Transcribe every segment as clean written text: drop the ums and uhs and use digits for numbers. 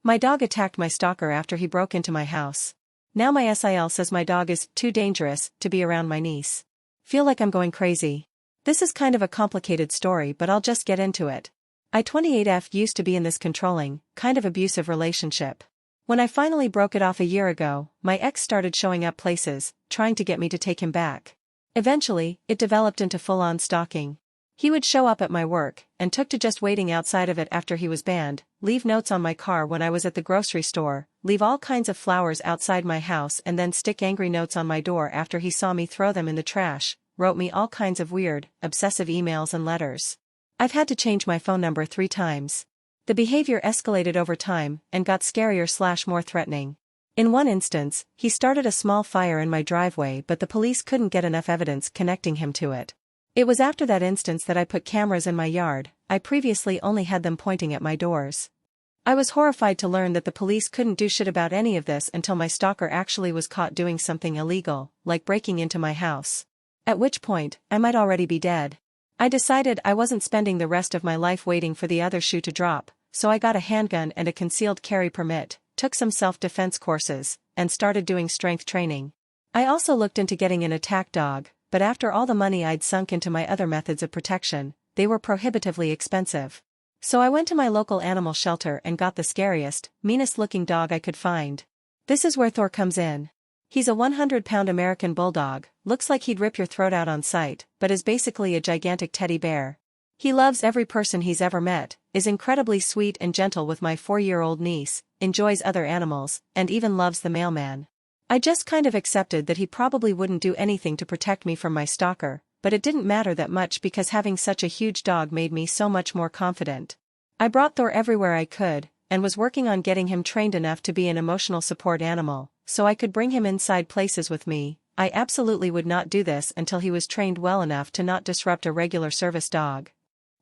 My dog attacked my stalker after he broke into my house. Now my SIL says my dog is too dangerous to be around my niece. Feel like I'm going crazy. This is kind of a complicated story, but I'll just get into it. I 28F used to be in this controlling, kind of abusive relationship. When I finally broke it off a year ago, my ex started showing up places, trying to get me to take him back. Eventually, it developed into full-on stalking. He would show up at my work, and took to just waiting outside of it after he was banned, leave notes on my car when I was at the grocery store, leave all kinds of flowers outside my house and then stick angry notes on my door after he saw me throw them in the trash, wrote me all kinds of weird, obsessive emails and letters. I've had to change my phone number 3 times. The behavior escalated over time and got scarier/more threatening. In one instance, he started a small fire in my driveway, but the police couldn't get enough evidence connecting him to it. It was after that instance that I put cameras in my yard. I previously only had them pointing at my doors. I was horrified to learn that the police couldn't do shit about any of this until my stalker actually was caught doing something illegal, like breaking into my house. At which point, I might already be dead. I decided I wasn't spending the rest of my life waiting for the other shoe to drop, so I got a handgun and a concealed carry permit, took some self-defense courses, and started doing strength training. I also looked into getting an attack dog, but after all the money I'd sunk into my other methods of protection, they were prohibitively expensive. So I went to my local animal shelter and got the scariest, meanest-looking dog I could find. This is where Thor comes in. He's a 100-pound American bulldog, looks like he'd rip your throat out on sight, but is basically a gigantic teddy bear. He loves every person he's ever met, is incredibly sweet and gentle with my 4-year-old niece, enjoys other animals, and even loves the mailman. I just kind of accepted that he probably wouldn't do anything to protect me from my stalker, but it didn't matter that much because having such a huge dog made me so much more confident. I brought Thor everywhere I could, and was working on getting him trained enough to be an emotional support animal, so I could bring him inside places with me. I absolutely would not do this until he was trained well enough to not disrupt a regular service dog.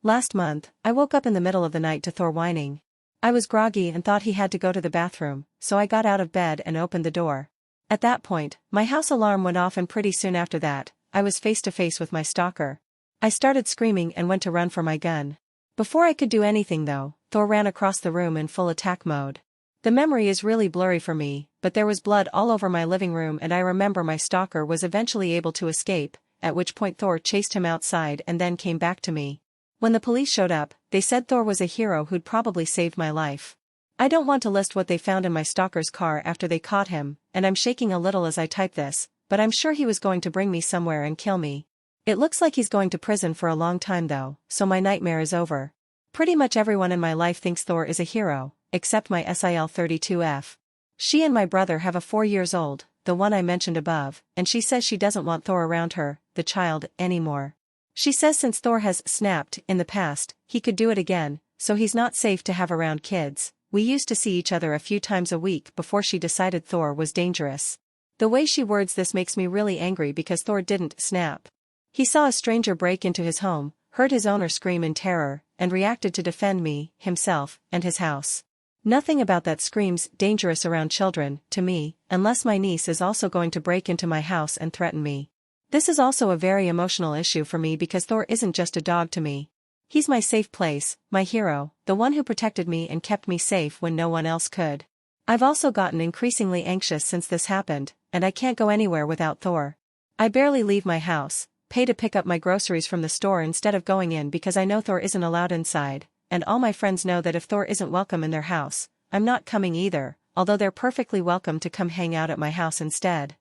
Last month, I woke up in the middle of the night to Thor whining. I was groggy and thought he had to go to the bathroom, so I got out of bed and opened the door. At that point, my house alarm went off, and pretty soon after that, I was face to face with my stalker. I started screaming and went to run for my gun. Before I could do anything though, Thor ran across the room in full attack mode. The memory is really blurry for me, but there was blood all over my living room, and I remember my stalker was eventually able to escape, at which point Thor chased him outside and then came back to me. When the police showed up, they said Thor was a hero who'd probably saved my life. I don't want to list what they found in my stalker's car after they caught him, and I'm shaking a little as I type this, but I'm sure he was going to bring me somewhere and kill me. It looks like he's going to prison for a long time though, so my nightmare is over. Pretty much everyone in my life thinks Thor is a hero, except my SIL 32F. She and my brother have a 4-year-old, the one I mentioned above, and she says she doesn't want Thor around her, the child, anymore. She says since Thor has snapped in the past, he could do it again, so he's not safe to have around kids. We used to see each other a few times a week before she decided Thor was dangerous. The way she words this makes me really angry because Thor didn't snap. He saw a stranger break into his home, heard his owner scream in terror, and reacted to defend me, himself, and his house. Nothing about that screams dangerous around children, to me, unless my niece is also going to break into my house and threaten me. This is also a very emotional issue for me because Thor isn't just a dog to me. He's my safe place, my hero, the one who protected me and kept me safe when no one else could. I've also gotten increasingly anxious since this happened, and I can't go anywhere without Thor. I barely leave my house, pay to pick up my groceries from the store instead of going in because I know Thor isn't allowed inside, and all my friends know that if Thor isn't welcome in their house, I'm not coming either, although they're perfectly welcome to come hang out at my house instead.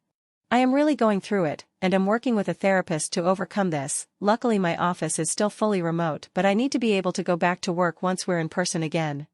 I am really going through it, and am working with a therapist to overcome this. Luckily my office is still fully remote, but I need to be able to go back to work once we're in person again.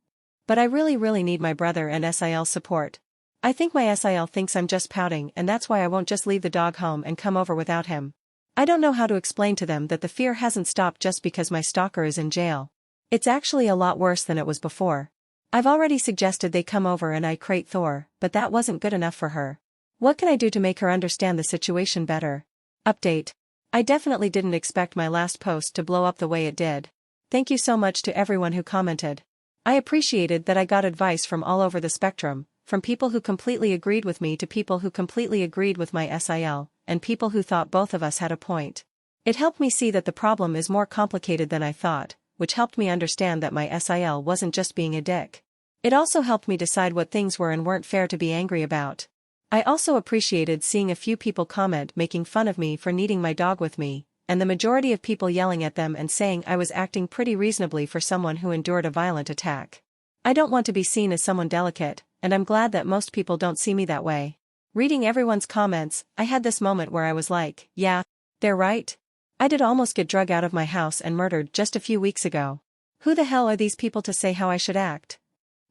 But I really need my brother and SIL support. I think my SIL thinks I'm just pouting, and that's why I won't just leave the dog home and come over without him. I don't know how to explain to them that the fear hasn't stopped just because my stalker is in jail. It's actually a lot worse than it was before. I've already suggested they come over and I crate Thor, but that wasn't good enough for her. What can I do to make her understand the situation better? Update. I definitely didn't expect my last post to blow up the way it did. Thank you so much to everyone who commented. I appreciated that I got advice from all over the spectrum, from people who completely agreed with me to people who completely agreed with my SIL, and people who thought both of us had a point. It helped me see that the problem is more complicated than I thought, which helped me understand that my SIL wasn't just being a dick. It also helped me decide what things were and weren't fair to be angry about. I also appreciated seeing a few people comment making fun of me for needing my dog with me, and the majority of people yelling at them and saying I was acting pretty reasonably for someone who endured a violent attack. I don't want to be seen as someone delicate, and I'm glad that most people don't see me that way. Reading everyone's comments, I had this moment where I was like, yeah, they're right. I did almost get drug out of my house and murdered just a few weeks ago. Who the hell are these people to say how I should act?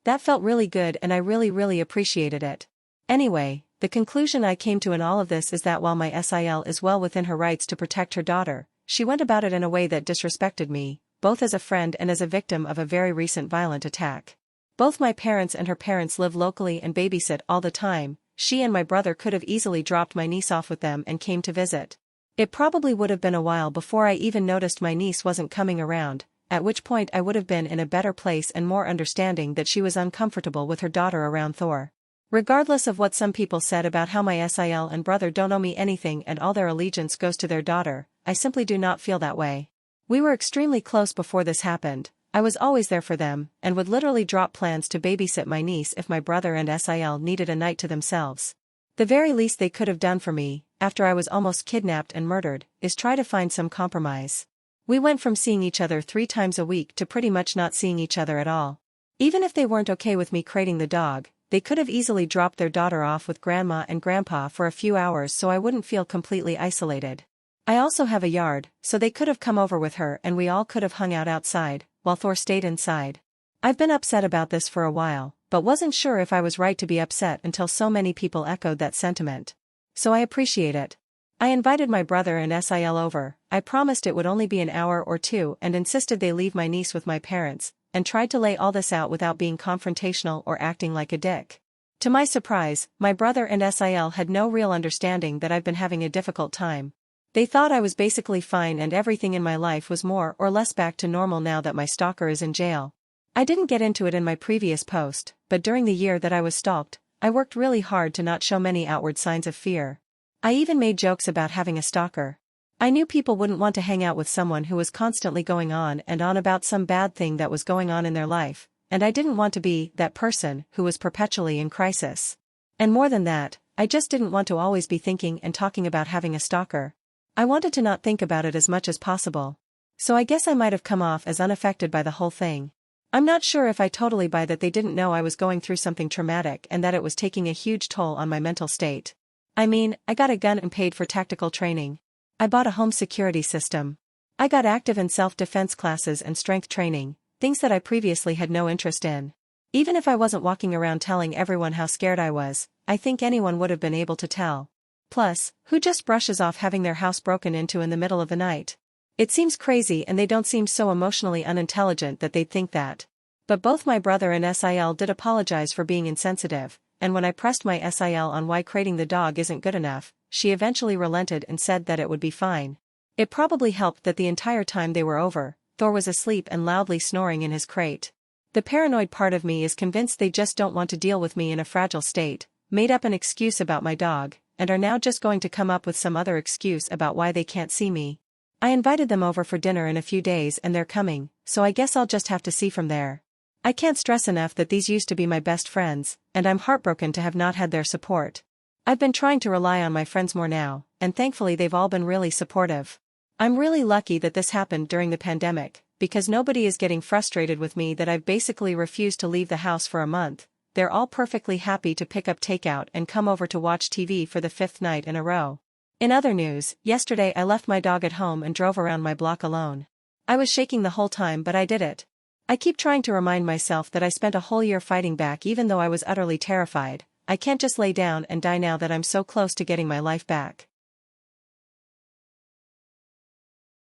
That felt really good and I really appreciated it. Anyway, the conclusion I came to in all of this is that while my SIL is well within her rights to protect her daughter, she went about it in a way that disrespected me, both as a friend and as a victim of a very recent violent attack. Both my parents and her parents live locally and babysit all the time. She and my brother could have easily dropped my niece off with them and came to visit. It probably would have been a while before I even noticed my niece wasn't coming around, at which point I would have been in a better place and more understanding that she was uncomfortable with her daughter around Thor. Regardless of what some people said about how my SIL and brother don't owe me anything and all their allegiance goes to their daughter, I simply do not feel that way. We were extremely close before this happened. I was always there for them, and would literally drop plans to babysit my niece if my brother and SIL needed a night to themselves. The very least they could have done for me, after I was almost kidnapped and murdered, is try to find some compromise. We went from seeing each other 3 times a week to pretty much not seeing each other at all. Even if they weren't okay with me crating the dog, they could have easily dropped their daughter off with grandma and grandpa for a few hours so I wouldn't feel completely isolated. I also have a yard, so they could have come over with her and we all could have hung out outside, while Thor stayed inside. I've been upset about this for a while, but wasn't sure if I was right to be upset until so many people echoed that sentiment. So I appreciate it. I invited my brother and SIL over. I promised it would only be an hour or 2 and insisted they leave my niece with my parents, and tried to lay all this out without being confrontational or acting like a dick. To my surprise, my brother and SIL had no real understanding that I've been having a difficult time. They thought I was basically fine and everything in my life was more or less back to normal now that my stalker is in jail. I didn't get into it in my previous post, but during the year that I was stalked, I worked really hard to not show many outward signs of fear. I even made jokes about having a stalker. I knew people wouldn't want to hang out with someone who was constantly going on and on about some bad thing that was going on in their life, and I didn't want to be that person who was perpetually in crisis. And more than that, I just didn't want to always be thinking and talking about having a stalker. I wanted to not think about it as much as possible. So I guess I might have come off as unaffected by the whole thing. I'm not sure if I totally buy that they didn't know I was going through something traumatic and that it was taking a huge toll on my mental state. I mean, I got a gun and paid for tactical training. I bought a home security system. I got active in self-defense classes and strength training, things that I previously had no interest in. Even if I wasn't walking around telling everyone how scared I was, I think anyone would have been able to tell. Plus, who just brushes off having their house broken into in the middle of the night? It seems crazy and they don't seem so emotionally unintelligent that they'd think that. But both my brother and SIL did apologize for being insensitive, and when I pressed my SIL on why crating the dog isn't good enough, she eventually relented and said that it would be fine. It probably helped that the entire time they were over, Thor was asleep and loudly snoring in his crate. The paranoid part of me is convinced they just don't want to deal with me in a fragile state, made up an excuse about my dog, and are now just going to come up with some other excuse about why they can't see me. I invited them over for dinner in a few days and they're coming, so I guess I'll just have to see from there. I can't stress enough that these used to be my best friends, and I'm heartbroken to have not had their support. I've been trying to rely on my friends more now, and thankfully they've all been really supportive. I'm really lucky that this happened during the pandemic, because nobody is getting frustrated with me that I've basically refused to leave the house for a month. They're all perfectly happy to pick up takeout and come over to watch TV for the 5th night in a row. In other news, yesterday I left my dog at home and drove around my block alone. I was shaking the whole time but I did it. I keep trying to remind myself that I spent a whole year fighting back even though I was utterly terrified. I can't just lay down and die now that I'm so close to getting my life back.